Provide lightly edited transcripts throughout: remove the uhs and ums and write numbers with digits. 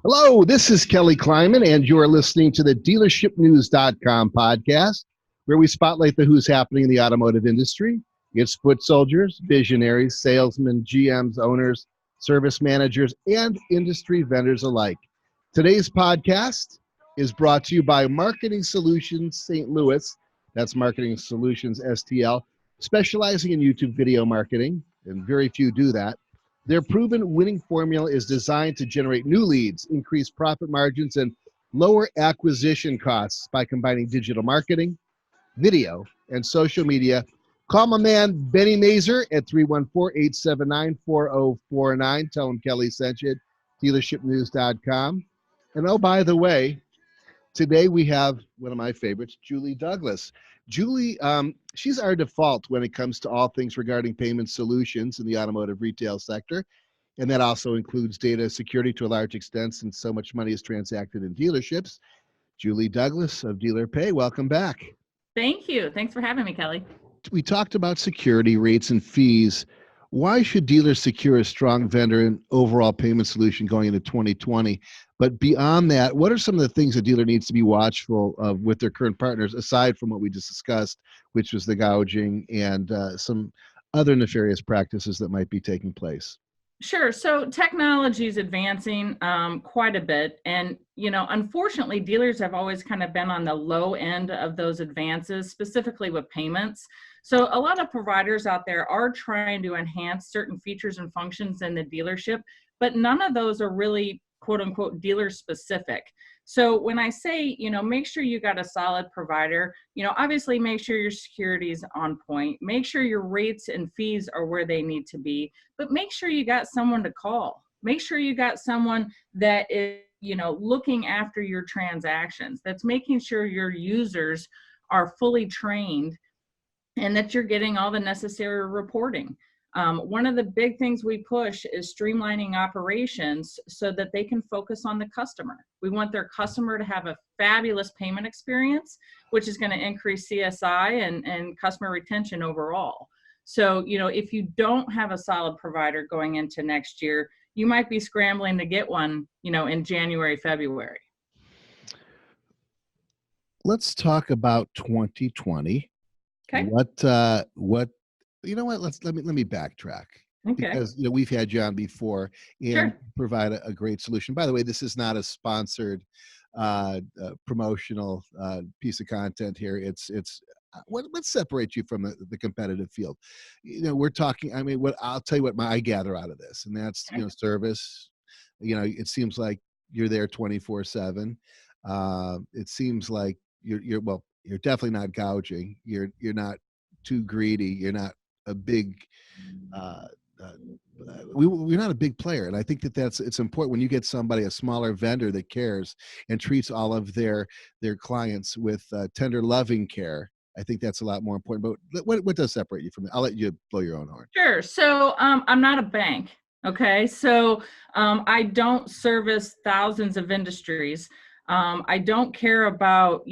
Hello, this is Kelly Kleinman, and you are listening to the DealershipNews.com podcast, where we spotlight the who's happening in the automotive industry. It's foot soldiers, visionaries, salesmen, GMs, owners, service managers, and industry vendors alike. Today's podcast is brought to you by Marketing Solutions St. Louis. That's Marketing Solutions STL, specializing in YouTube video marketing, and very few do that. Their proven winning formula is designed to generate new leads, increase profit margins, and lower acquisition costs by combining digital marketing, video, and social media. Call my man Benny Mazer at 314-879-4049. Tell him Kelly sent you at dealershipnews.com. And oh, by the way, today we have one of my favorites, Julie Douglas. Julie, she's our default when it comes to all things regarding payment solutions in the automotive retail sector. And that also includes data security to a large extent, since so much money is transacted in dealerships. Julie Douglas of DealerPay, welcome back. Thank you. Thanks for having me, Kelly. We talked about security rates and fees. Why should dealers secure a strong vendor and overall payment solution going into 2020? But beyond that, what are some of the things a dealer needs to be watchful of with their current partners, aside from what we just discussed, which was the gouging and some other nefarious practices that might be taking place? Sure. So technology is advancing quite a bit. And, unfortunately, dealers have always kind of been on the low end of those advances, specifically with payments. So a lot of providers out there are trying to enhance certain features and functions in the dealership, but none of those are really, quote unquote, dealer specific. So when I say, make sure you got a solid provider, obviously make sure your security is on point, make sure your rates and fees are where they need to be, but make sure you got someone to call. Make sure you got someone that is, looking after your transactions, that's making sure your users are fully trained and that you're getting all the necessary reporting. One of the big things we push is streamlining operations so that they can focus on the customer. We want their customer to have a fabulous payment experience, which is going to increase CSI and customer retention overall. So, if you don't have a solid provider going into next year, you might be scrambling to get one, in January, February. Let's talk about 2020. Okay. Let me backtrack. Okay. Because we've had you on before and Sure. provide a great solution. By the way, this is not a sponsored promotional piece of content here. It's what separates you from the competitive field? We're talking. I mean, I'll tell you what I gather out of this, and that's service. It seems like you're there 24/7. It seems like you're definitely not gouging. You're not too greedy. You're not a big we're not a big player, and I think it's important when you get a smaller vendor that cares and treats all of their clients with tender, loving care. I think that's a lot more important. But what does separate you from it? I'll let you blow your own horn. Sure. So I'm not a bank. Okay. So I don't service thousands of industries. I don't care about,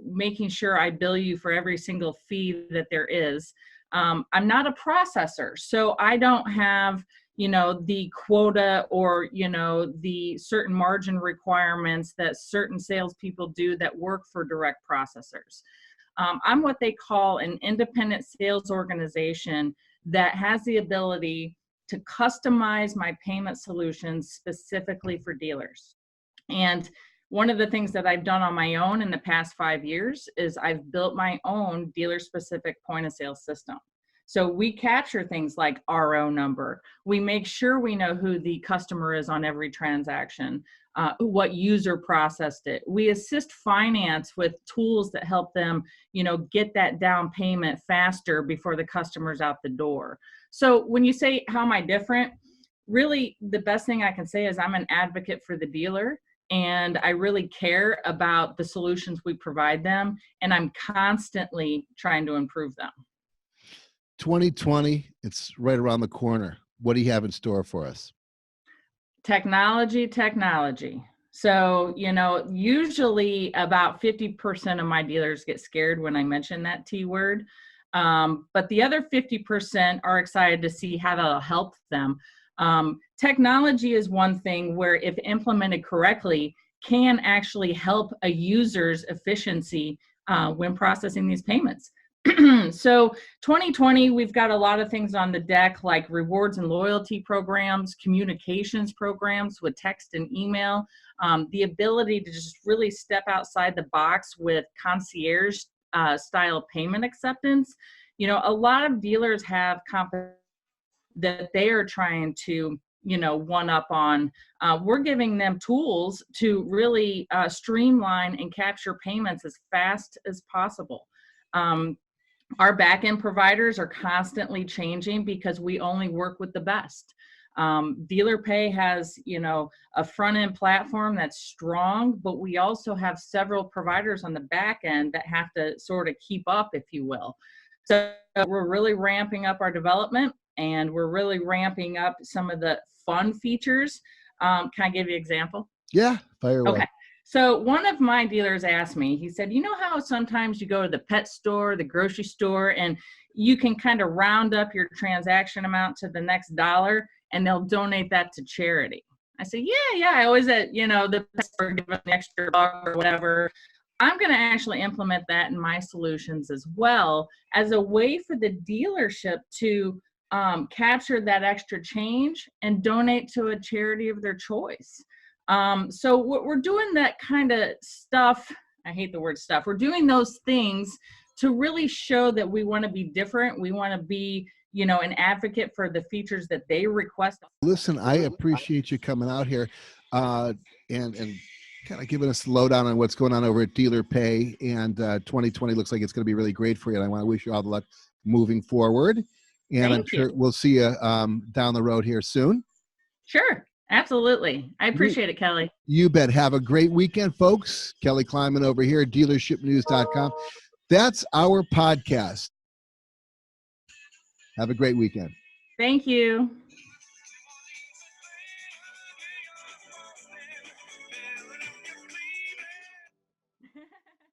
making sure I bill you for every single fee that there is. I'm not a processor, so I don't have, the quota or, the certain margin requirements that certain salespeople do that work for direct processors. I'm what they call an independent sales organization that has the ability to customize my payment solutions specifically for dealers. And one of the things that I've done on my own in the past 5 years is I've built my own dealer-specific point-of-sale system. So we capture things like RO number. We make sure we know who the customer is on every transaction, what user processed it. We assist finance with tools that help them, get that down payment faster before the customer's out the door. So when you say, how am I different? Really, the best thing I can say is I'm an advocate for the dealer. And I really care about the solutions we provide them, and I'm constantly trying to improve them. 2020, it's right around the corner. What do you have in store for us? Technology. So, usually about 50% of my dealers get scared when I mention that T word. But the other 50% are excited to see how that'll help them. Technology is one thing where, if implemented correctly, can actually help a user's efficiency when processing these payments. So 2020, we've got a lot of things on the deck, like rewards and loyalty programs, communications programs with text and email, the ability to just really step outside the box with concierge style payment acceptance. You know, a lot of dealers have competition that they are trying to, you know, one up on. We're giving them tools to really streamline and capture payments as fast as possible. Our back-end providers are constantly changing because we only work with the best. DealerPay has, you know, a front-end platform that's strong, but we also have several providers on the back end that have to sort of keep up, if you will. So we're really ramping up our development, and we're really ramping up some of the fun features. Can I give you an example? Yeah, fire away. Okay. So one of my dealers asked me, he said, you know how sometimes you go to the pet store, the grocery store, and you can kind of round up your transaction amount to the next dollar, and they'll donate that to charity. I said, yeah, I always at, you know, the pet store, give them an extra buck or whatever. I'm going to actually implement that in my solutions as well, as a way for the dealership to capture that extra change and donate to a charity of their choice. So we're doing that kind of stuff. I hate the word stuff. We're doing those things to really show that we want to be different. We want to be, you know, an advocate for the features that they request. Listen, I appreciate you coming out here and kind of giving us the lowdown on what's going on over at DealerPay. And 2020 looks like it's going to be really great for you. And I want to wish you all the luck moving forward. And I'm sure we'll see you down the road here soon. Sure. Absolutely. I appreciate it, Kelly. You bet. Have a great weekend, folks. Kelly Kleinman over here at dealershipnews.com. That's our podcast. Have a great weekend. Thank you.